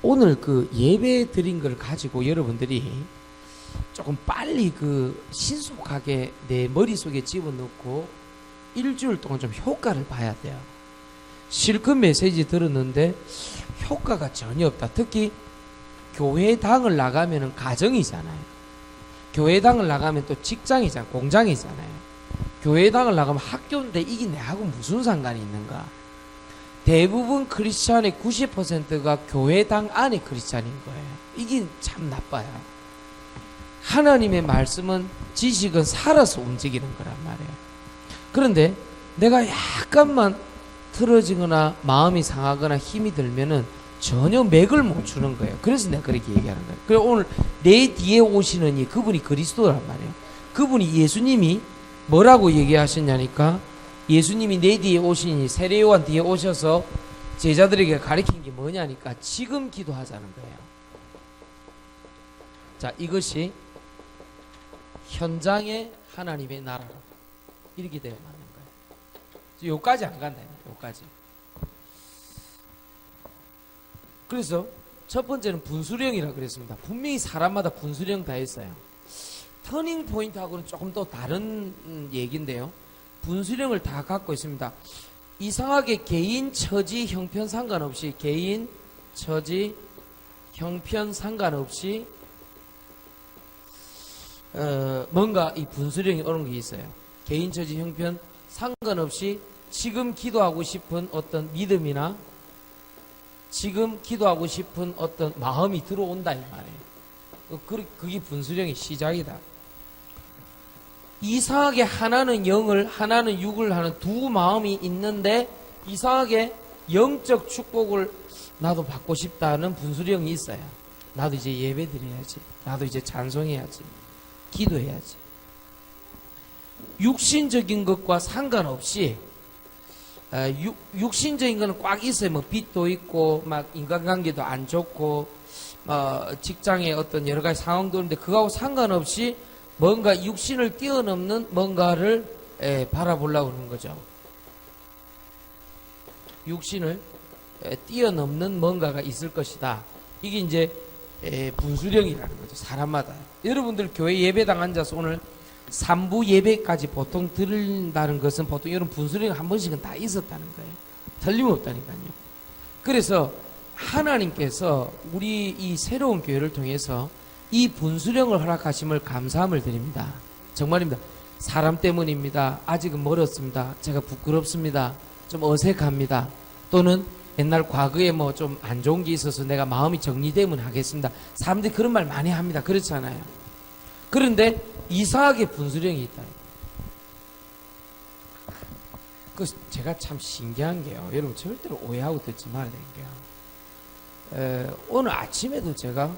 오늘 그 예배 드린 걸 가지고 여러분들이 조금 빨리 신속하게 내 머릿속에 집어넣고 일주일 동안 좀 효과를 봐야 돼요. 실컷 메시지 들었는데 효과가 전혀 없다. 특히 교회당을 나가면은 가정이잖아요. 교회당을 나가면 또 직장이잖아요. 공장이잖아요. 교회당을 나가면 학교인데 이게 내하고 무슨 상관이 있는가? 대부분 크리스찬의 90%가 교회당 안에 크리스찬인 거예요. 이게 참 나빠요. 하나님의 말씀은 지식은 살아서 움직이는 거란 말이에요. 그런데 내가 약간만 틀어지거나 마음이 상하거나 힘이 들면은 전혀 맥을 못 추는 거예요. 그래서 내가 그렇게 얘기하는 거예요. 그래서 오늘 내 뒤에 오시는 이 그분이 그리스도란 말이에요. 그분이 예수님이 뭐라고 얘기하셨냐니까, 예수님이 내 뒤에 오시니 세례요한 뒤에 오셔서 제자들에게 가르친 게 뭐냐니까 지금 기도하자는 거예요. 자, 이것이 현장의 하나님의 나라로 이렇게 되어 맞는 거예요. 여기까지 안 간다. 여기까지. 그래서 첫 번째는 분수령이라 그랬습니다. 분명히 사람마다 분수령 다 있어요. 터닝 포인트하고는 조금 또 다른 얘기인데요. 분수령을 다 갖고 있습니다. 이상하게 개인, 처지, 형편 상관없이 개인, 처지, 형편 상관없이 뭔가 이 분수령이 오는 게 있어요. 개인, 처지, 형편 상관없이 지금 기도하고 싶은 어떤 믿음이나 지금 기도하고 싶은 어떤 마음이 들어온다 이 말이에요. 그게 분수령의 시작이다. 이상하게 하나는 영을 하나는 육을 하는 두 마음이 있는데 이상하게 영적 축복을 나도 받고 싶다는 분수령이 있어요. 나도 이제 예배 드려야지. 나도 이제 찬송해야지. 기도해야지. 육신적인 것과 상관없이 육신적인 거는 꽉 있어요. 뭐 빚도 있고 막 인간관계도 안 좋고 직장에 어떤 여러 가지 상황도 있는데 그거하고 상관없이 뭔가 육신을 뛰어넘는 뭔가를 바라보려고 하는 거죠. 육신을 뛰어넘는 뭔가가 있을 것이다. 이게 이제 분수령이라는 거죠. 사람마다. 여러분들 교회 예배당 앉아서 오늘 3부 예배까지 보통 들은다는 것은 보통 이런 분수령이 한 번씩은 다 있었다는 거예요. 틀림없다니까요. 그래서 하나님께서 우리 이 새로운 교회를 통해서 이 분수령을 허락하심을 감사함을 드립니다. 정말입니다. 사람 때문입니다. 아직은 멀었습니다. 제가 부끄럽습니다. 좀 어색합니다. 또는 옛날 과거에 뭐 좀 안 좋은 게 있어서 내가 마음이 정리되면 하겠습니다. 사람들이 그런 말 많이 합니다. 그렇잖아요. 그런데 이상하게 분수령이 있다. 그 제가 참 신기한 게요. 여러분 절대로 오해하고 듣지 말아야 되는 게요. 오늘 아침에도 제가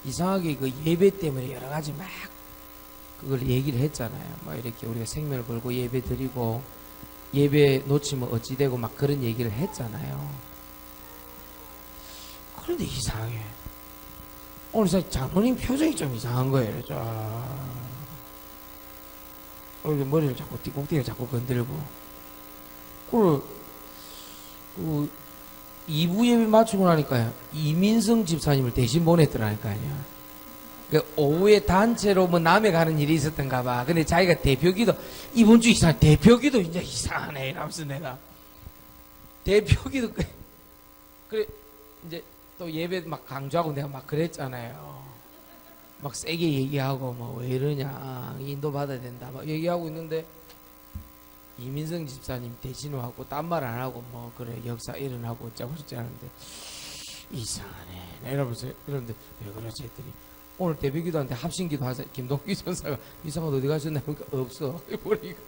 이상하게 그 예배 때문에 여러 가지 막 그걸 얘기를 했잖아요. 막 이렇게 우리가 생명을 걸고 예배 드리고 예배 놓치면 어찌 되고 막 그런 얘기를 했잖아요. 그런데 이상해. 오늘 장로님 표정이 좀 이상한 거예요. 머리를 자꾸 꼭대기를 자꾸 건들고. 그 2부 예배 마치고 나니까요. 이민성 집사님을 대신 보냈더라니까요. 오후에 단체로 뭐 남해 가는 일이 있었던가 봐. 근데 자기가 대표기도, 이번 주 이상, 대표기도 이제 이상하네. 이러면서 내가. 대표기도, 그래, 이제 또 예배 막 강조하고 내가 막 그랬잖아요. 막 세게 얘기하고 뭐 왜 이러냐. 인도받아야 된다. 막 얘기하고 있는데, 이민성 집사님 대신을 하고 딴 말 안 하고 뭐 그래 역사 일어나고 어쩌고 저쩌고 하는데 이상하네 이러면서 이러는데 왜 그러지 했더니 오늘 대비기도한테 합심기도 하자. 김동기 전사가 이상하다 어디 가셨나 보니까 없어 버리고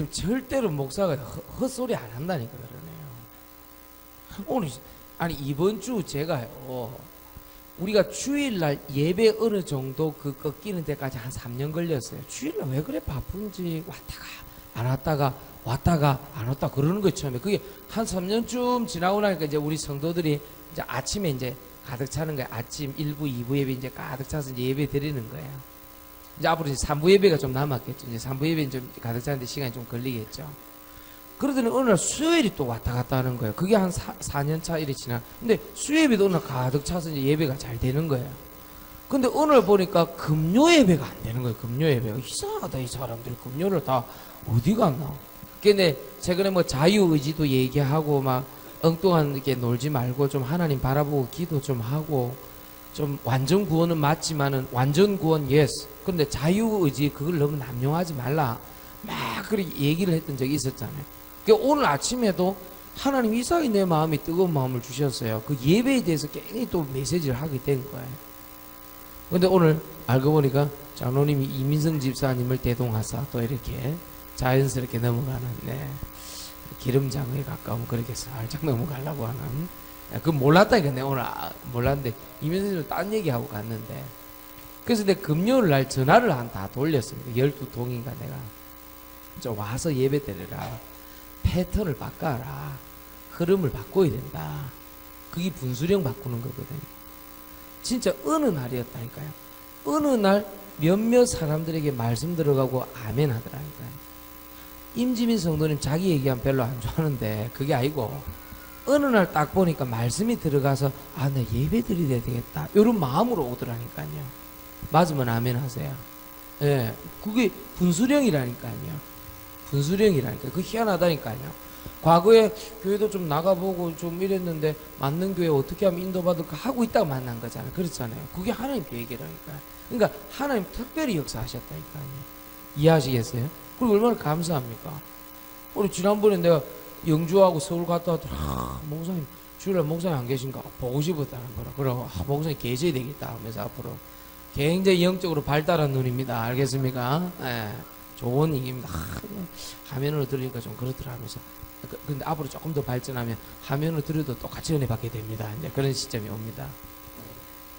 절대로 목사가 헛소리 안 한다니까 그러네요. 오늘 아니 이번 주 제가요 우리가 주일날 예배 어느 정도 꺾이는 데까지 한 3년 걸렸어요. 주일날 왜 그래 바쁜지 왔다가 안 왔다가 왔다가 안 왔다 그러는 거예요 처음에. 그게 한 3년쯤 지나고 나니까 이제 우리 성도들이 이제 아침에 이제 가득 차는 거예요. 아침 1부, 2부 예배 이제 가득 차서 이제 예배 드리는 거예요. 이제 앞으로 이제 3부 예배가 좀 남았겠죠. 이제 3부 예배는 좀 가득 차는데 시간이 좀 걸리겠죠. 그러더니 어느 날 수요일이 또 왔다 갔다 하는 거예요. 그게 한 4년 차 이래 지나. 근데 수요일에도 어느 날 가득 차서 이제 예배가 잘 되는 거예요. 근데 오늘 보니까 금요 예배가 안 되는 거예요. 금요 예배가. 이상하다, 이 사람들이 금요를 다 어디 갔나. 근데 최근에 뭐 자유의지도 얘기하고 막 엉뚱한 이렇게 놀지 말고 좀 하나님 바라보고 기도 좀 하고 좀 완전 구원은 맞지만은 완전 구원 예스. 근데 자유의지 그걸 너무 남용하지 말라. 막 그렇게 얘기를 했던 적이 있었잖아요. 그러니까 오늘 아침에도 하나님 이상하게 내 마음이 뜨거운 마음을 주셨어요. 그 예배에 대해서 괜히 또 메시지를 하게 된 거예요. 근데 오늘 알고 보니까 장로님이 이민성 집사님을 대동하사 또 이렇게 자연스럽게 넘어가는 기름장에 가까운 그렇게 살짝 넘어가려고 하는 그건 몰랐다니까. 내가 오늘 몰랐는데 이민성 집사님 딴 얘기하고 갔는데 그래서 내가 금요일 날 전화를 한 다 돌렸습니다. 12통인가 내가 좀 와서 예배 드려라. 패턴을 바꿔라. 흐름을 바꿔야 된다. 그게 분수령 바꾸는 거거든요. 진짜 어느 날이었다니까요. 어느 날 몇몇 사람들에게 말씀 들어가고 아멘 하더라니까요. 임지민 성도님 자기 얘기하면 별로 안 좋아하는데 그게 아니고 어느 날 딱 보니까 말씀이 들어가서 아, 나 예배 드려야 되겠다. 이런 마음으로 오더라니까요. 맞으면 아멘 하세요. 예, 그게 분수령이라니까요. 분수령이라니까요. 그 희한하다니까요. 과거에 교회도 좀 나가보고 좀 이랬는데 맞는 교회 어떻게 하면 인도받을까 하고 있다가 만난 거잖아요. 그렇잖아요. 그게 하나님 계획이라니까요. 그러니까 하나님 특별히 역사하셨다니까요. 이해하시겠어요? 그리고 얼마나 감사합니까? 우리 지난번에 내가 영주하고 서울 갔다 왔더니 목사님 주일날 목사님 안 계신가 보고 싶었다는 거라. 그러고 목사님 계셔야 되겠다 하면서 앞으로 굉장히 영적으로 발달한 눈입니다. 알겠습니까? 예. 좋은 얘기입니다. 화면으로 들으니까 좀 그렇더라 하면서. 근데 앞으로 조금 더 발전하면 화면으로 들어도 똑같이 은혜 받게 됩니다. 이제 그런 시점이 옵니다.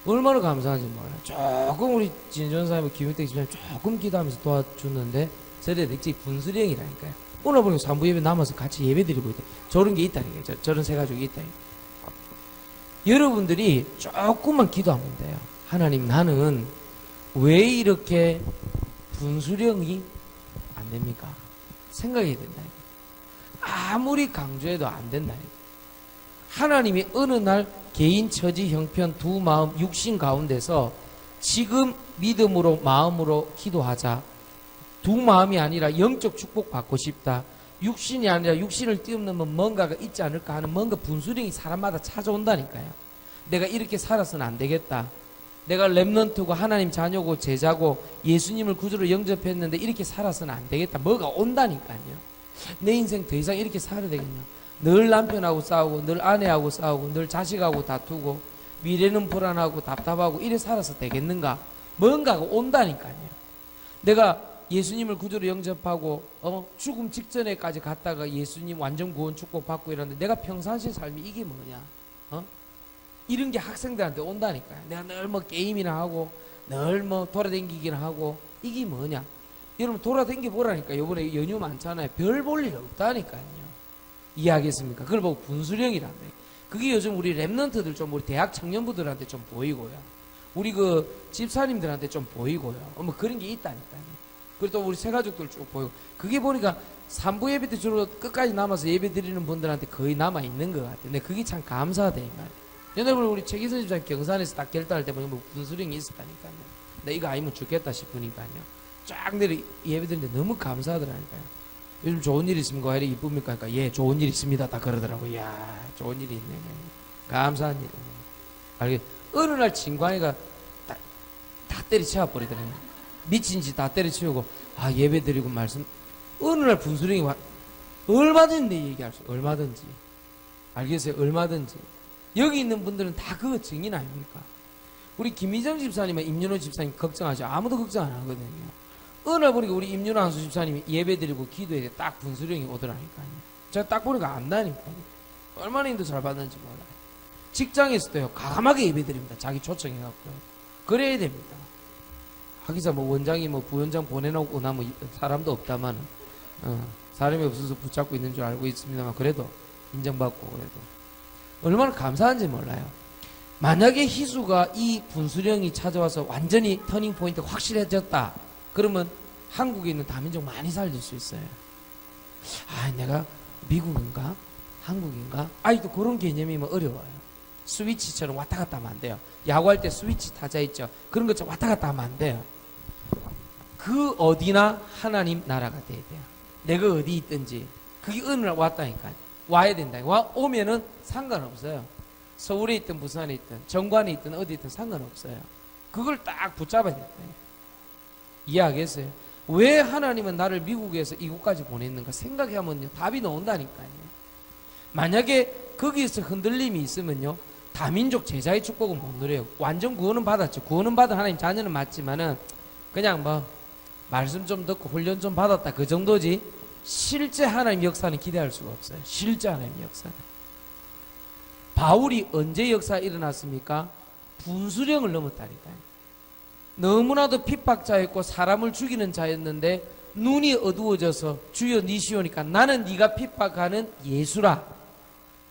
얼마나 감사한지 몰라요. 조금 우리 진전사님, 김용택 집사님 조금 기도하면서 도와줬는데 저래 넥지 분수령이라니까요. 오늘 보니까 산부 예배 남아서 같이 예배 드리고 있대. 저런 게 있다니까요. 저런 세 가족이 있다니까요. 여러분들이 조금만 기도하면 돼요. 하나님, 나는 왜 이렇게 분수령이 안 됩니까? 생각해야 된다니까요. 아무리 강조해도 안 된다니까요. 하나님이 어느 날 개인 처지 형편 두 마음 육신 가운데서 지금 믿음으로 마음으로 기도하자. 두 마음이 아니라 영적 축복 받고 싶다. 육신이 아니라 육신을 뛰어넘는 뭔가가 있지 않을까 하는 뭔가 분수령이 사람마다 찾아온다니까요. 내가 이렇게 살아서는 안 되겠다. 내가 렘넌트고 하나님 자녀고 제자고 예수님을 구주로 영접했는데 이렇게 살아서는 안 되겠다. 뭐가 온다니까요. 내 인생 더 이상 이렇게 살아야 되겠냐. 늘 남편하고 싸우고 늘 아내하고 싸우고 늘 자식하고 다투고 미래는 불안하고 답답하고 이래 살아서 되겠는가. 뭔가가 온다니까요. 내가 예수님을 구주로 영접하고 죽음 직전에까지 갔다가 예수님 완전 구원 축복 받고 이러는데 내가 평상시 삶이 이게 뭐냐. 이런 게 학생들한테 온다니까요. 내가 늘 뭐 게임이나 하고 늘 뭐 돌아다니기나 하고 이게 뭐냐. 여러분 돌아다니 보라니까. 요번에 연휴 많잖아요. 별 볼 일 없다니까요. 이해하겠습니까? 그걸 보고 분수령이란다. 그게 요즘 우리 랩런트들 좀 우리 대학 청년부들한테 좀 보이고요. 우리 그 집사님들한테 좀 보이고요. 뭐 그런 게 있다니까요. 그리고 또 우리 새가족들 쭉 보이고. 그게 보니까 산부 예배 때 주로 끝까지 남아서 예배 드리는 분들한테 거의 남아 있는 것 같아요. 근데 그게 참 감사하다 이 말이에요. 여러분 우리 최기선 집사님 경산에서 딱 결단할 때 보니까 뭐 분수령이 있었다니까요. 나 이거 아니면 죽겠다 싶으니까요. 쫙 내려 예배 드리는데 너무 감사하더라니까요. 요즘 좋은 일 있으면 왜 이렇게 이쁩니까? 그러니까 예, 좋은 일 있습니다. 딱 그러더라고요. 이야, 좋은 일이 있네. 감사한 일이네. 알겠? 어느 날 진광이가 다 때려치워 버리더라고요. 미친 짓 다 때려치우고 예배 드리고 말씀. 어느 날 분수령이 와. 얼마든지 내 얘기할 수. 얼마든지. 알겠어요? 얼마든지. 여기 있는 분들은 다 그거 증인 아닙니까? 우리 김희정 집사님과 임윤호 집사님 걱정하죠. 아무도 걱정 안 하거든요. 어느 날 보니까 우리 임윤호 한수 집사님이 예배 드리고 기도에 딱 분수령이 오더라니까요. 제가 딱 보니까 안다니까요. 얼마나 힘도 잘 받는지 몰라요. 직장에서도요, 과감하게 예배 드립니다. 자기 초청해갖고요. 그래야 됩니다. 하기사 뭐 원장이 뭐 부원장 보내놓고 나 뭐 사람도 없다만, 사람이 없어서 붙잡고 있는 줄 알고 있습니다만, 그래도 인정받고 그래도. 얼마나 감사한지 몰라요. 만약에 희수가 이 분수령이 찾아와서 완전히 터닝 포인트가 확실해졌다. 그러면 한국에 있는 다민족 많이 살릴 수 있어요. 내가 미국인가? 한국인가? 아직도 그런 개념이면 어려워요. 스위치처럼 왔다 갔다 하면 안 돼요. 야구할 때 스위치 타자 있죠. 그런 것처럼 왔다 갔다 하면 안 돼요. 그 어디나 하나님 나라가 돼야 돼요. 내가 어디 있든지 그게 어느 날 왔다니까요. 와야 된다. 오면은 상관없어요. 서울에 있든 부산에 있든 정관에 있든 어디 있든 상관없어요. 그걸 딱 붙잡아야 된다. 이해하겠어요? 왜 하나님은 나를 미국에서 이곳까지 보냈는가 생각하면요 답이 나온다니까요. 만약에 거기에서 흔들림이 있으면요 다민족 제자의 축복은 못 누려요. 완전 구원은 받았죠. 구원은 받은 하나님 자녀는 맞지만은 그냥 뭐 말씀 좀 듣고 훈련 좀 받았다 그 정도지 실제 하나님 역사는 기대할 수가 없어요. 실제 하나님 역사는. 바울이 언제 역사가 일어났습니까? 분수령을 넘었다니까요. 너무나도 핍박자였고 사람을 죽이는 자였는데 눈이 어두워져서 주여 니시오니까 나는 네가 핍박하는 예수라.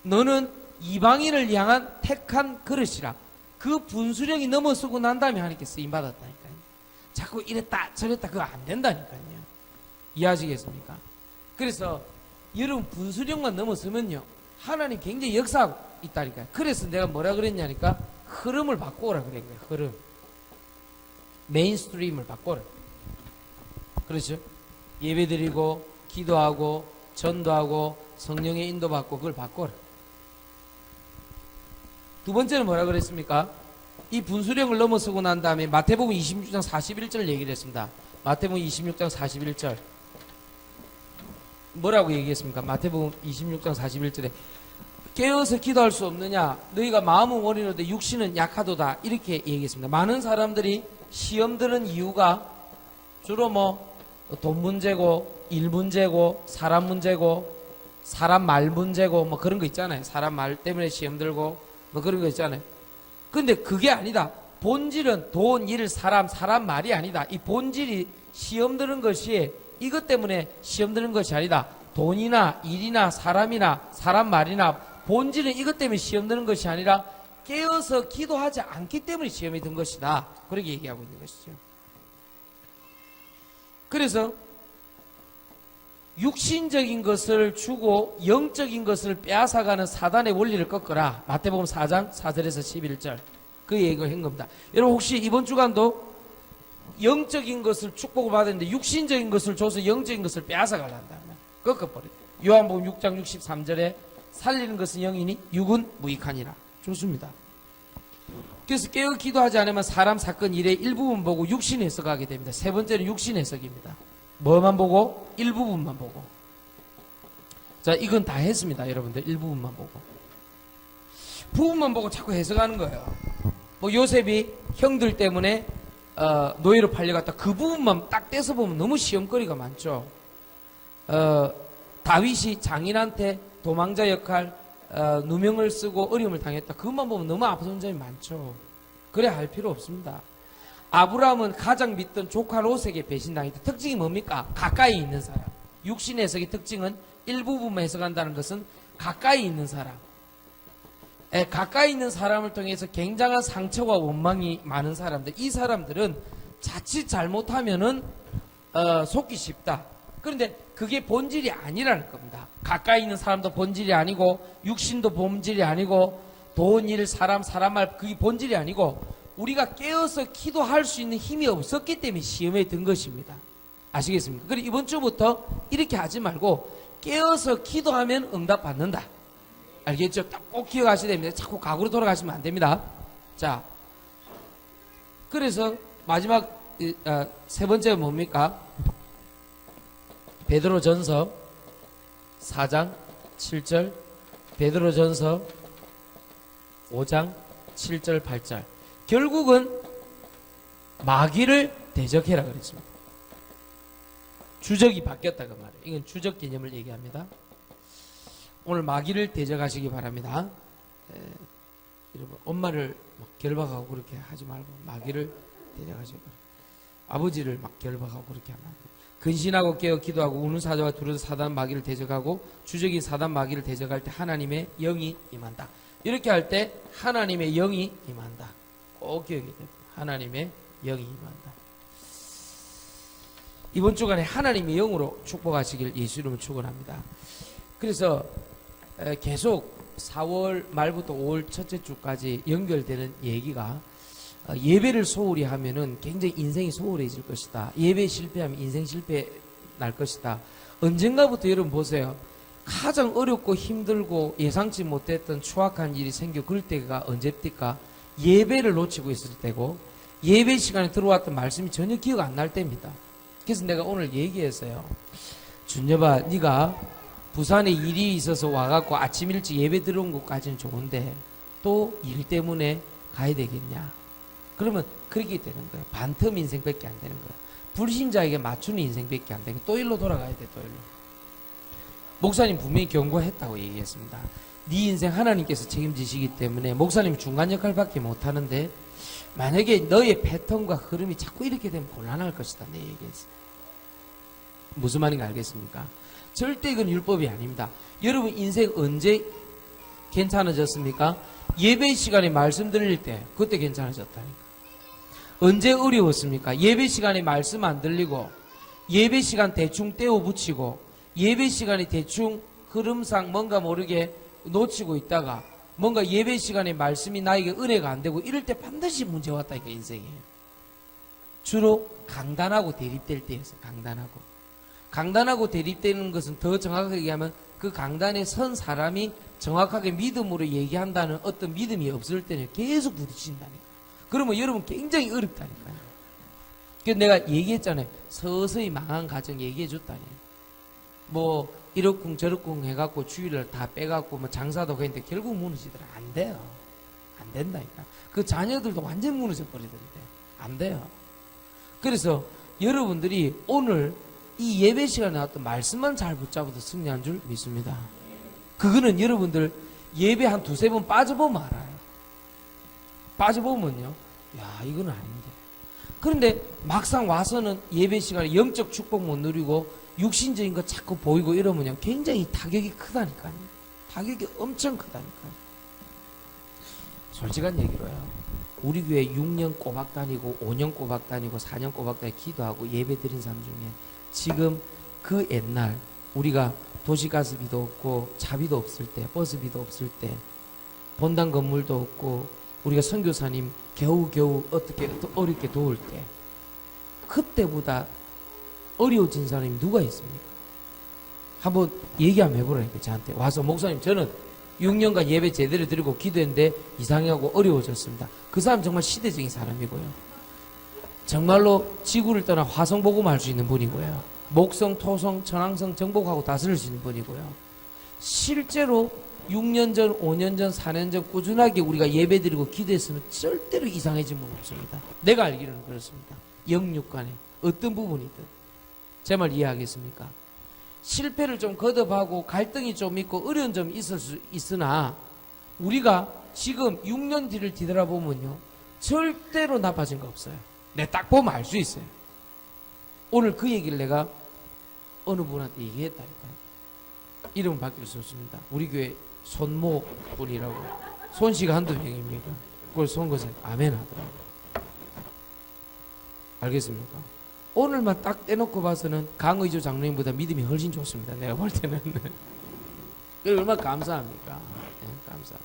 너는 이방인을 향한 택한 그릇이라. 그 분수령이 넘어서고 난 다음에 하나님께 쓰임받았다니까요. 자꾸 이랬다 저랬다 그거 안 된다니까요. 이해하시겠습니까? 그래서 여러분 분수령만 넘어서면요 하나님 굉장히 역사하고 있다니까요. 그래서 내가 뭐라 그랬냐니까 흐름을 바꿔라 그런 거예요. 흐름. 메인스트림을 바꿔라. 그렇죠? 예배드리고 기도하고 전도하고 성령의 인도받고 그걸 바꿔라. 두 번째는 뭐라 그랬습니까? 이 분수령을 넘어서고 난 다음에 마태복음 26장 41절 얘기를 했습니다. 마태복음 26장 41절 뭐라고 얘기했습니까? 마태복음 26장 41절에 깨어서 기도할 수 없느냐? 너희가 마음은 원이로되 육신은 약하도다. 이렇게 얘기했습니다. 많은 사람들이 시험 드는 이유가 주로 뭐 돈 문제고 일 문제고 사람 문제고 사람 말 문제고 뭐 그런 거 있잖아요. 사람 말 때문에 시험 들고 뭐 그런 거 있잖아요. 근데 그게 아니다. 본질은 돈, 일, 사람 말이 아니다. 이 본질이 시험 드는 것이 이것 때문에 시험 드는 것이 아니다. 돈이나 일이나 사람이나 사람 말이나 본질은 이것 때문에 시험 드는 것이 아니라 깨어서 기도하지 않기 때문에 시험이 든 것이다. 그렇게 얘기하고 있는 것이죠. 그래서 육신적인 것을 주고 영적인 것을 빼앗아가는 사단의 원리를 꺾어라. 마태복음 4장 4절에서 11절 그 얘기를 한 겁니다. 여러분 혹시 이번 주간도 영적인 것을 축복을 받았는데 육신적인 것을 줘서 영적인 것을 빼앗아가려한다면 꺾어버려요. 요한복음 6장 63절에 살리는 것은 영이니 육은 무익하니라. 좋습니다. 그래서 깨어 기도하지 않으면 사람, 사건, 일의 일부분 보고 육신 해석하게 됩니다. 세 번째는 육신 해석입니다. 뭐만 보고? 일부분만 보고. 자, 이건 다 했습니다. 여러분들 일부분만 보고. 부분만 보고 자꾸 해석하는 거예요. 뭐 요셉이 형들 때문에 노예로 팔려갔다. 그 부분만 딱 떼서 보면 너무 시험거리가 많죠. 다윗이 장인한테 도망자 역할 누명을 쓰고 어려움을 당했다. 그것만 보면 너무 아픈 점이 많죠. 그래 할 필요 없습니다. 아브라함은 가장 믿던 조카 롯에게 배신당했다. 특징이 뭡니까? 가까이 있는 사람. 육신 해석의 특징은 일부분만 해석한다는 것은 가까이 있는 사람. 가까이 있는 사람을 통해서 굉장한 상처와 원망이 많은 사람들. 이 사람들은 자칫 잘못하면은 속기 쉽다. 그런데 그게 본질이 아니라는 겁니다. 가까이 있는 사람도 본질이 아니고 육신도 본질이 아니고 돈, 일, 사람 말 그게 본질이 아니고 우리가 깨어서 기도할 수 있는 힘이 없었기 때문에 시험에 든 것입니다. 아시겠습니까? 그리고 이번 주부터 이렇게 하지 말고 깨어서 기도하면 응답 받는다. 알겠죠? 딱 꼭 기억하셔야 됩니다. 자꾸 과거로 돌아가시면 안 됩니다. 자, 그래서 마지막 세 번째가 뭡니까? 베드로전서 4장 7절, 베드로전서 5장 7절 8절. 결국은 마귀를 대적해라 그랬습니다. 주적이 바뀌었다고 말해요. 이건 주적 개념을 얘기합니다. 오늘 마귀를 대적하시기 바랍니다. 여러분 엄마를 막 결박하고 그렇게 하지 말고 마귀를 대적하시기 바랍니다. 아버지를 막 결박하고 그렇게 하면 안 돼요. 근신하고 깨어 기도하고 우는 사자와 두려서 사단 마귀를 대적하고 주적인 사단 마귀를 대적할 때 하나님의 영이 임한다. 이렇게 할 때 하나님의 영이 임한다. 꼭 기억이 됩니다. 하나님의 영이 임한다. 이번 주간에 하나님의 영으로 축복하시길 예수 이름으로 축원합니다. 그래서 계속 4월 말부터 5월 첫째 주까지 연결되는 얘기가 예배를 소홀히 하면은 굉장히 인생이 소홀해질 것이다. 예배 실패하면 인생 실패 날 것이다. 언젠가부터 여러분 보세요. 가장 어렵고 힘들고 예상치 못했던 추악한 일이 생겨 그럴 때가 언제입니까? 예배를 놓치고 있을 때고 예배 시간에 들어왔던 말씀이 전혀 기억 안 날 때입니다. 그래서 내가 오늘 얘기했어요. 준여봐, 네가 부산에 일이 있어서 와갖고 아침 일찍 예배 들어온 것까지는 좋은데 또 일 때문에 가야 되겠냐? 그러면 그렇게 되는 거예요. 반텀 인생밖에 안 되는 거예요. 불신자에게 맞추는 인생밖에 안 되는 거예요. 또 일로 돌아가야 돼, 또 일로. 목사님 분명히 경고했다고 얘기했습니다. 네 인생 하나님께서 책임지시기 때문에 목사님 중간 역할밖에 못하는데 만약에 너의 패턴과 흐름이 자꾸 이렇게 되면 곤란할 것이다. 내 얘기했어요. 무슨 말인가 알겠습니까? 절대 이건 율법이 아닙니다. 여러분 인생 언제 괜찮아졌습니까? 예배 시간에 말씀 들릴 때 그때 괜찮아졌다니까. 언제 어려웠습니까? 예배 시간에 말씀 안 들리고 예배 시간 대충 떼어 붙이고 예배 시간에 대충 흐름상 뭔가 모르게 놓치고 있다가 뭔가 예배 시간에 말씀이 나에게 은혜가 안 되고 이럴 때 반드시 문제 왔다니까 인생에. 주로 강단하고 대립될 때였어요. 강단하고 대립되는 것은 더 정확하게 얘기하면 그 강단에 선 사람이 정확하게 믿음으로 얘기한다는 어떤 믿음이 없을 때는 계속 부딪힌다니까. 그러면 여러분 굉장히 어렵다니까요. 그래서 내가 얘기했잖아요. 서서히 망한 가정 얘기해 줬다니. 뭐 이렇쿵 저렇쿵 해갖고 주일을 다 빼갖고 뭐 장사도 했는데 결국 무너지더라. 안 돼요. 안 된다니까. 그 자녀들도 완전 무너져 버리던데. 안 돼요. 그래서 여러분들이 오늘 이 예배 시간에 나왔던 말씀만 잘 붙잡아도 승리한 줄 믿습니다. 그거는 여러분들 예배 한 두세 번 빠져보면 알아요. 빠져보면요. 야, 이건 아닌데. 그런데 막상 와서는 예배 시간에 영적 축복 못 누리고 육신적인 거 자꾸 보이고 이러면요. 굉장히 타격이 크다니까요. 타격이 엄청 크다니까요. 솔직한 얘기로요. 우리 교회 6년 꼬박 다니고 5년 꼬박 다니고 4년 꼬박 다니고 기도하고 예배 드린 사람 중에 지금 그 옛날 우리가 도시가스비도 없고 차비도 없을 때 버스비도 없을 때 본당 건물도 없고 우리가 선교사님 겨우 어떻게 어렵게 도울 때 그때보다 어려워진 사람이 누가 있습니까? 한번 얘기 한번 해보라니까. 저한테 와서 목사님 저는 6년간 예배 제대로 드리고 기도했는데 이상하고 어려워졌습니다. 그 사람 정말 시대적인 사람이고요. 정말로 지구를 떠나 화성 복음할 수 있는 분이고요. 목성, 토성, 천왕성 정복하고 다스릴 수 있는 분이고요. 실제로 6년 전, 5년 전, 4년 전 꾸준하게 우리가 예배드리고 기도했으면 절대로 이상해진 분 없습니다. 내가 알기로는 그렇습니다. 영육간에 어떤 부분이든. 제 말 이해하겠습니까? 실패를 좀 거듭하고 갈등이 좀 있고 어려운 점이 있을 수 있으나 우리가 지금 6년 뒤를 뒤돌아보면요. 절대로 나빠진 거 없어요. 내가 딱 보면 알 수 있어요. 오늘 그 얘기를 내가 어느 분한테 얘기했다니까요. 이름은 바뀔 수 없습니다. 우리 교회 손모 분이라고. 손씨가 한두 명입니까? 그걸 손거서 아멘 하더라고요. 알겠습니까? 오늘만 딱 떼놓고 봐서는 강의조 장로님보다 믿음이 훨씬 좋습니다. 내가 볼 때는. 얼마나 감사합니까? 네, 감사.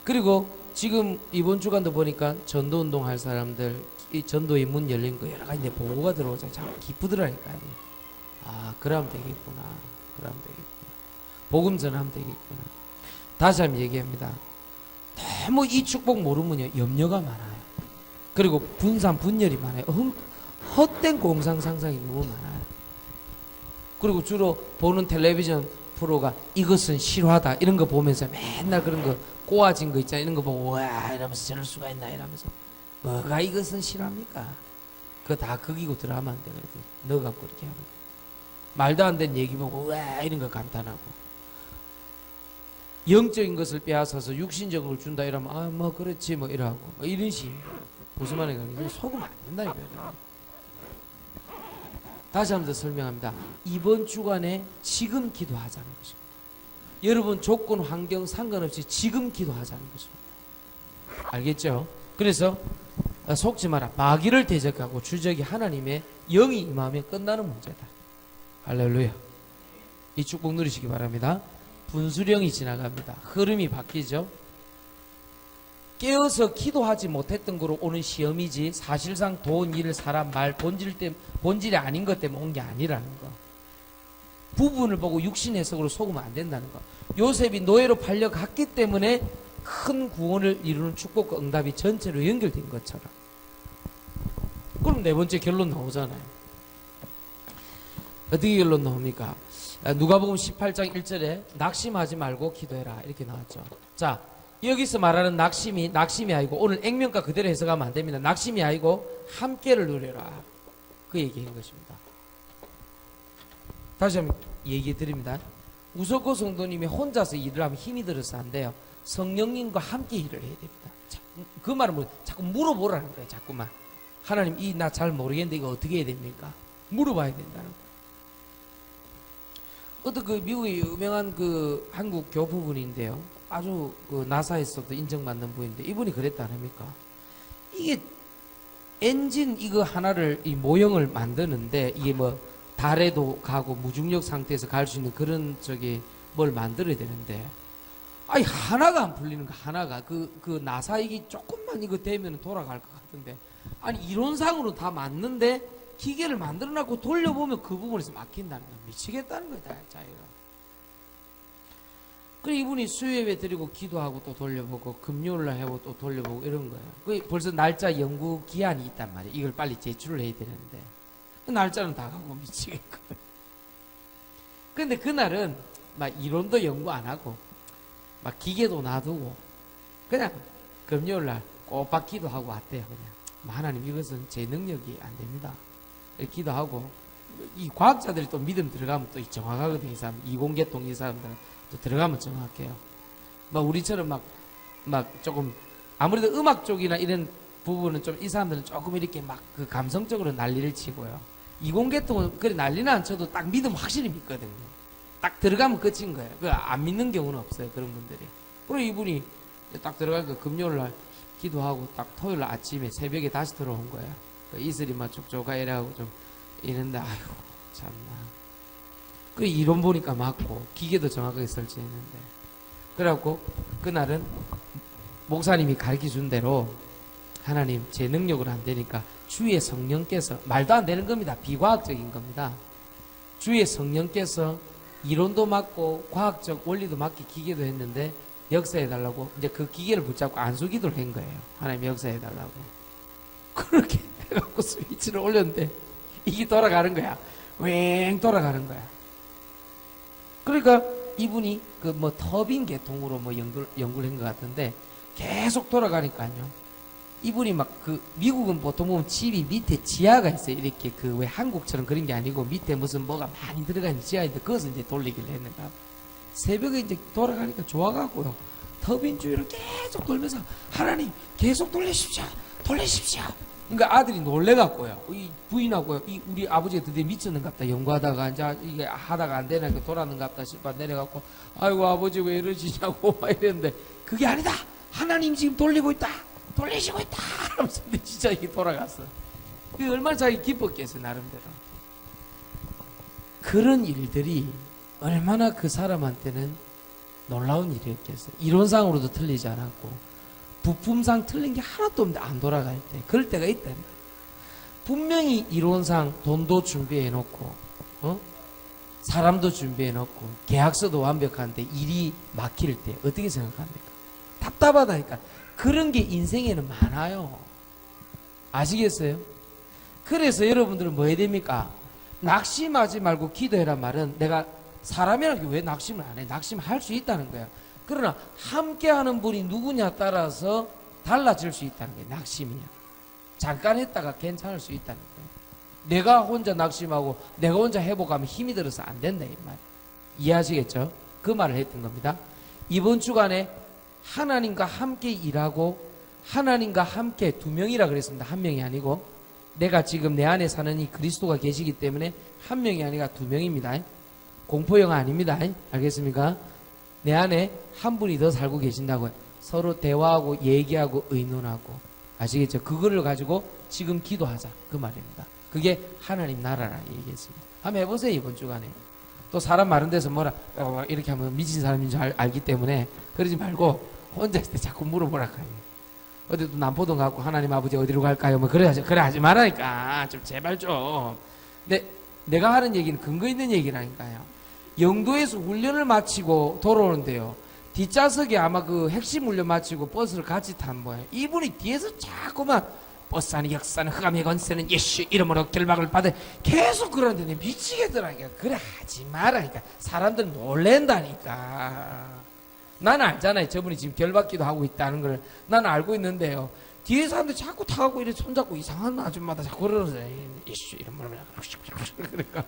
그리고 지금 이번 주간도 보니까 전도운동 할 사람들, 이 전도의 문 열린 거 여러 가지 보고가 들어오자 참 기쁘더라니까요. 아, 그러면 되겠구나. 복음 전하면 되겠구나. 다시 한번 얘기합니다. 너무 이 축복 모르면요 염려가 많아요. 그리고 분산 분열이 많아요. 헛된 공상 상상이 너무 많아요. 그리고 주로 보는 텔레비전 프로가 이것은 실화다 이런 거 보면서 맨날 그런 거 꼬아진 거 있잖아요. 이런 거 보고 와 이러면서 저럴 수가 있나 이러면서 뭐가 이것은 실화입니까? 그거 다 극이고 드라마인데 넣어 갖고 이렇게 하는 거. 말도 안 되는 얘기 보고 와 이런 거 감탄하고 영적인 것을 빼앗아서 육신적인 걸 준다 이러면 아 뭐 그렇지 뭐 이러고 뭐 이런 식. 무슨 말인가? 속으면 안 된다 이거예요. 다시 한 번 더 설명합니다. 이번 주간에 지금 기도하자는 것입니다. 여러분 조건 환경 상관없이 지금 기도하자는 것입니다. 알겠죠? 그래서 속지 마라. 마귀를 대적하고 주적이 하나님의 영이 임하면 끝나는 문제다. 할렐루야. 이 축복 누리시기 바랍니다. 분수령이 지나갑니다. 흐름이 바뀌죠. 깨어서 기도하지 못했던 거로 오는 시험이지 사실상 돈, 일, 사람, 말, 본질이 아닌 것 때문에 온 게 아니라는 거. 부분을 보고 육신 해석으로 속으면 안 된다는 거. 요셉이 노예로 팔려갔기 때문에 큰 구원을 이루는 축복과 응답이 전체로 연결된 것처럼. 그럼 네 번째 결론 나오잖아요. 어떻게 결론 나옵니까? 누가복음 18장 1절에 낙심하지 말고 기도해라 이렇게 나왔죠. 자, 여기서 말하는 낙심이 아니고 오늘 액면가 그대로 해석하면 안 됩니다. 낙심이 아니고 함께를 누려라 그 얘기인 것입니다. 다시 한번 얘기해 드립니다. 우석고 성도님이 혼자서 일을 하면 힘이 들어서 안 돼요. 성령님과 함께 일을 해야 됩니다. 그 말은 뭐 자꾸 물어보라는 거예요. 자꾸만 하나님 이 나 잘 모르겠는데 이거 어떻게 해야 됩니까? 물어봐야 된다는 거예요. 어떤 그 미국의 유명한 그 한국 교부분인데요. 아주 그 나사에서도 인정받는 분인데 이분이 그랬다 아닙니까? 이게 엔진 이거 하나를 이 모형을 만드는데 이게 뭐 달에도 가고 무중력 상태에서 갈 수 있는 그런 뭘 만들어야 되는데 아니 하나가 안 풀리는 거 하나가 그 나사 이게 조금만 이거 되면 돌아갈 것 같은데 아니 이론상으로 다 맞는데 기계를 만들어놨고 돌려보면 그 부분에서 막힌다는 거 미치겠다는 거다 자기가. 그래 이분이 수요예배 드리고 기도하고 또 돌려보고 금요일날 해보고 또 돌려보고 이런 거예요. 그 벌써 날짜 연구 기한이 있단 말이에요. 이걸 빨리 제출을 해야 되는데 그 날짜는 다 가고 미치겠거든. 근데 그날은 막 이론도 연구 안 하고 막 기계도 놔두고 그냥 금요일날 꼬박 기도하고 왔대요. 그냥 하나님 이것은 제 능력이 안 됩니다. 기도하고 이 과학자들이 또 믿음 들어가면 또 정확하거든요. 이 사람 이공계통 이 사람들 또 들어가면 정확해요. 막 우리처럼 막 조금 아무래도 음악 쪽이나 이런 부분은 좀 이 사람들은 조금 이렇게 막 그 감성적으로 난리를 치고요. 이공계통은 그래 난리는 안 쳐도 딱 믿음 확실히 믿거든요. 딱 들어가면 끝인 거예요. 그 안 믿는 경우는 없어요. 그런 분들이. 그리고 이분이 딱 들어가니까 금요일날 기도하고 딱 토요일 아침에 새벽에 다시 들어온 거예요. 그 이슬이 막 촉촉하 이래가고 좀 이런데 아이고 참나. 그 이론 보니까 맞고 기계도 정확하게 설치했는데 그래갖고 그날은 목사님이 가르쳐준 대로 하나님 제 능력으로 안 되니까 주의 성령께서 말도 안 되는 겁니다. 비과학적인 겁니다. 주의 성령께서 이론도 맞고 과학적 원리도 맞게 기계도 했는데 역사해달라고 이제 그 기계를 붙잡고 안수기도를 한 거예요. 하나님 역사해달라고. 그렇게 해갖고 스위치를 올렸는데 이게 돌아가는 거야. 웽 돌아가는 거야. 그러니까 이분이 그 뭐 터빈 계통으로 뭐 연구를 한 것 같은데 계속 돌아가니까요. 이분이 막 그 미국은 보통 보면 집이 밑에 지하가 있어요. 이렇게 그 왜 한국처럼 그런 게 아니고 밑에 무슨 뭐가 많이 들어가 있는 지하인데 그것을 이제 돌리기를 했는가. 새벽에 이제 돌아가니까 좋아가고요. 터빈 주위를 계속 돌면서 하나님 계속 돌리십시오. 그러니까 아들이 놀래갖고요. 이 부인하고요. 이 우리 아버지가 드디어 미쳤는갑다. 연구하다가 이제 이게 하다가 안 되니까 돌았는갑다 싶어 내려갖고 아이고 아버지 왜 이러시냐고 막 이랬는데 그게 아니다. 하나님 지금 돌리고 있다. 돌리시고 있다. 하면서 진짜 이게 돌아갔어. 그게 얼마나 자기 기뻤겠어요 나름대로. 그런 일들이 얼마나 그 사람한테는 놀라운 일이었겠어요. 이론상으로도 틀리지 않았고 부품상 틀린 게 하나도 없는데 안 돌아갈 때 그럴 때가 있단 말이에요. 분명히 이론상 돈도 준비해놓고 사람도 준비해놓고 계약서도 완벽한데 일이 막힐 때 어떻게 생각합니까? 답답하다니까. 그런 게 인생에는 많아요. 아시겠어요? 그래서 여러분들은 뭐 해야 됩니까? 낙심하지 말고 기도해란 말은 내가 사람이라는 게 왜 낙심을 안 해? 낙심할 수 있다는 거야. 그러나 함께하는 분이 누구냐 따라서 달라질 수 있다는 거예요. 낙심이야. 잠깐 했다가 괜찮을 수 있다는 거예요. 내가 혼자 낙심하고 내가 혼자 회복하면 힘이 들어서 안 된다 이 말. 이해하시겠죠? 그 말을 했던 겁니다. 이번 주간에 하나님과 함께 일하고 하나님과 함께 두 명이라 그랬습니다. 한 명이 아니고 내가 지금 내 안에 사는 이 그리스도가 계시기 때문에 한 명이 아니라 두 명입니다. 공포영화 아닙니다. 알겠습니까? 내 안에 한 분이 더 살고 계신다고요. 서로 대화하고 얘기하고 의논하고 아시겠죠? 그거를 가지고 지금 기도하자 그 말입니다. 그게 하나님 나라라 얘기했습니다. 한번 해보세요 이번 주간에. 또 사람 많은 데서 뭐라 이렇게 하면 미친 사람인 줄 알기 때문에 그러지 말고 혼자 있을 때 자꾸 물어보라 카요. 어디 또 남포동 갖고 하나님 아버지 어디로 갈까요? 뭐 그래 하지 말라니까. 좀 제발 좀. 근데 내가 하는 얘기는 근거 있는 얘기라니까요. 영도에서 훈련을 마치고 돌아오는데요. 뒷좌석에 아마 그 핵심 훈련 마치고 버스를 같이 탄 거예요. 이분이 뒤에서 자꾸만 버스 안에 역사는 흑암의 건세는 예수 이름으로 결박을 받아 계속 그러는데 미치겠더라니까. 그래 하지 말라니까. 사람들 놀랜다니까. 나는 알잖아요. 저분이 지금 결박기도 하고 있다는 걸 나는 알고 있는데요. 뒤에 사람들 자꾸 타고 이렇게 손잡고 이상한 아줌마다 자꾸 그러세요. 예수 이름으로 그러니까.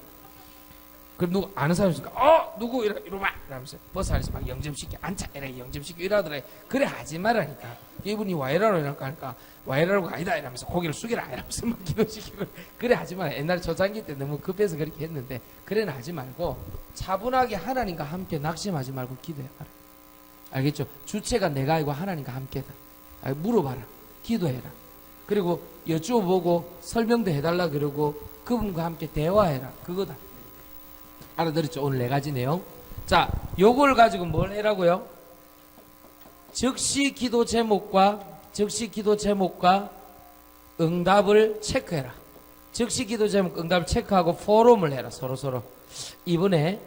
그럼 누구 아는 사람 있으니까 누구 이러봐 이러면서 버스 안에서 막 영점시켜 앉자 이래 영점시켜 이러더래. 그래 하지 말라니까. 이분이 와이라로 이럴까 하니까 와이라로가 아니다 이러면서 고개를 숙여라 이러면서 막 기도시키고 그래 하지 마라. 옛날 초창기 때 너무 급해서 그렇게 했는데 그래는 하지 말고 차분하게 하나님과 함께 낙심하지 말고 기도해봐라. 알겠죠? 주체가 내가 아니고 하나님과 함께다. 물어봐라. 기도해라. 그리고 여쭈어보고 설명도 해달라 그러고 그분과 함께 대화해라. 그거다. 알아들었죠? 오늘 4가지 내용. 자, 요걸 가지고 뭘 해라고요? 즉시 기도 제목과 응답을 체크해라. 즉시 기도 제목 응답을 체크하고 포럼을 해라. 서로. 이번에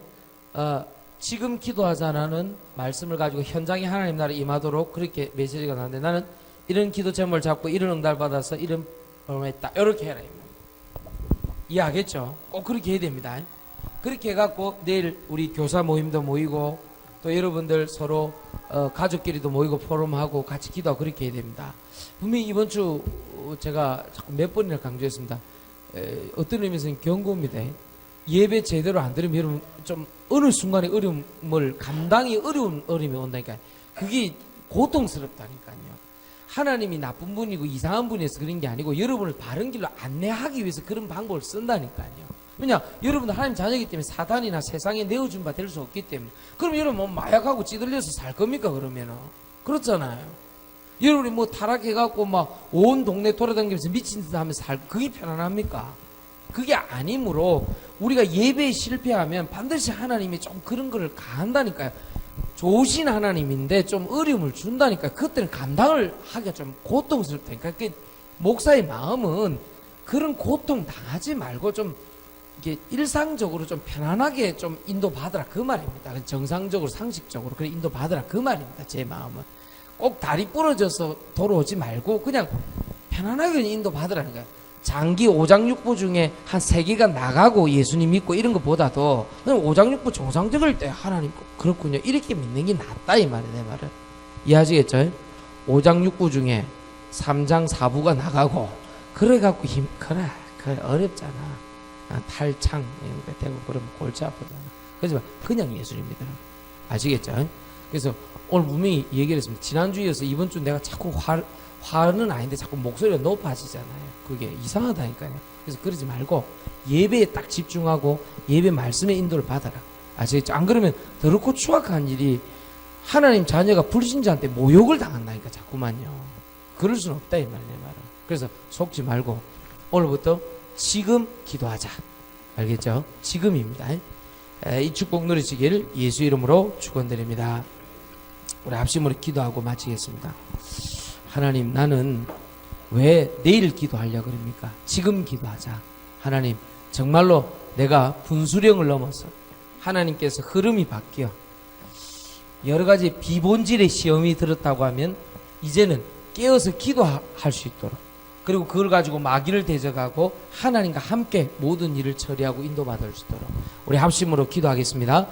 지금 기도하자라는 말씀을 가지고 현장에 하나님 나라 임하도록 그렇게 메시지가 나왔는데 나는 이런 기도 제목을 잡고 이런 응답을 받아서 이런 포럼을 했다. 이렇게 해라. 이해하겠죠? 꼭 그렇게 해야 됩니다. 그렇게 해갖고 내일 우리 교사 모임도 모이고 또 여러분들 서로 가족끼리도 모이고 포럼하고 같이 기도하고 그렇게 해야 됩니다. 분명히 이번 주 제가 자꾸 몇 번이나 강조했습니다. 어떤 의미에서는 경고입니다. 예배 제대로 안 들으면 여러분 좀 어느 순간에 어려움을 감당이 어려운 어려움이 온다니까요. 그게 고통스럽다니까요. 하나님이 나쁜 분이고 이상한 분이어서 그런 게 아니고 여러분을 바른 길로 안내하기 위해서 그런 방법을 쓴다니까요. 왜냐? 여러분들 하나님 자녀이기 때문에 사단이나 세상에 내어준 바 될 수 없기 때문에. 그럼 여러분 뭐 마약하고 찌들려서 살 겁니까 그러면은? 그렇잖아요. 여러분이 뭐 타락해갖고 막 온 동네 돌아다니면서 미친 듯 하면서 살고 그게 편안합니까? 그게 아니므로 우리가 예배에 실패하면 반드시 하나님이 좀 그런 거를 가한다니까요. 좋으신 하나님인데 좀 어려움을 준다니까. 그때는 감당을 하기가 좀 고통스럽다니까. 그 목사의 마음은 그런 고통 당하지 말고 좀 이게 일상적으로 좀 편안하게 좀 인도받으라 그 말입니다. 정상적으로 상식적으로 그래 인도받으라 그 말입니다. 제 마음은 꼭 다리 부러져서 돌아오지 말고 그냥 편안하게 인도받으라는 거예요. 장기 오장육부 중에 한 3개가 나가고 예수님 믿고 이런 것보다도 오장육부 정상적일 때 하나님 그렇군요 이렇게 믿는 게 낫다 이 말이에요. 내 말은 이해하시겠죠? 오장육부 중에 3장 4부가 나가고 그래갖고 그래 어렵잖아. 탈창 이런 거 되고 그러면 골치 아프잖아. 그래서 그냥 예수님 믿으라. 아시겠죠? 그래서 오늘 분명히 얘기를 했습니다. 지난주에 이어서 이번 주 내가 자꾸 화는 아닌데 자꾸 목소리가 높아지잖아요. 그게 이상하다니까요. 그래서 그러지 말고 예배에 딱 집중하고 예배 말씀의 인도를 받아라. 아시겠죠? 안 그러면 더럽고 추악한 일이 하나님 자녀가 불신자한테 모욕을 당한다니까 자꾸만요. 그럴 수는 없다 이 말이에요. 내 말은. 그래서 속지 말고 오늘부터 지금 기도하자. 알겠죠? 지금입니다. 이 축복 누리시기를 예수 이름으로 축원드립니다. 우리 합심으로 기도하고 마치겠습니다. 하나님, 나는 왜 내일 기도하려고 그럽니까? 지금 기도하자. 하나님, 정말로 내가 분수령을 넘어서 하나님께서 흐름이 바뀌어 여러 가지 비본질의 시험이 들었다고 하면 이제는 깨어서 기도할 수 있도록, 그리고 그걸 가지고 마귀를 대적하고 하나님과 함께 모든 일을 처리하고 인도받을 수 있도록 우리 합심으로 기도하겠습니다.